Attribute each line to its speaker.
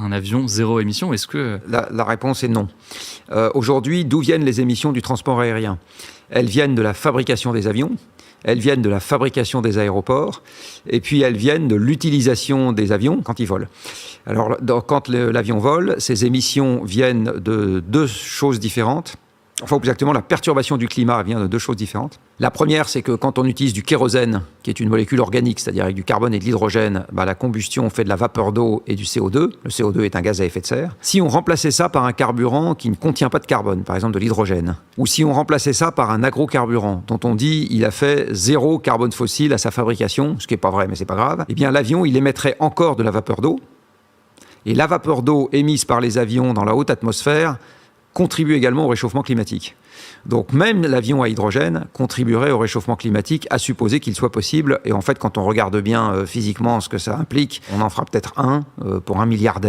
Speaker 1: un avion zéro émission? Est-ce que...
Speaker 2: La réponse est non. Aujourd'hui, d'où viennent les émissions du transport aérien? Elles viennent de la fabrication des avions, elles viennent de la fabrication des aéroports, et puis elles viennent de l'utilisation des avions quand ils volent. Alors, quand l'avion vole, ces émissions viennent de deux choses différentes. Enfin, exactement, la perturbation du climat vient de deux choses différentes. La première, c'est que quand on utilise du kérosène, qui est une molécule organique, c'est-à-dire avec du carbone et de l'hydrogène, la combustion fait de la vapeur d'eau et du CO2. Le CO2 est un gaz à effet de serre. Si on remplaçait ça par un carburant qui ne contient pas de carbone, par exemple de l'hydrogène, ou si on remplaçait ça par un agrocarburant, dont on dit il a fait 0 carbone fossile à sa fabrication, ce qui n'est pas vrai, mais c'est pas grave, eh bien l'avion, il émettrait encore de la vapeur d'eau. Et la vapeur d'eau émise par les avions dans la haute atmosphère contribue également au réchauffement climatique. Donc même l'avion à hydrogène contribuerait au réchauffement climatique, à supposer qu'il soit possible. Et en fait, quand on regarde bien physiquement ce que ça implique, on en fera peut-être un pour 1 milliardaire.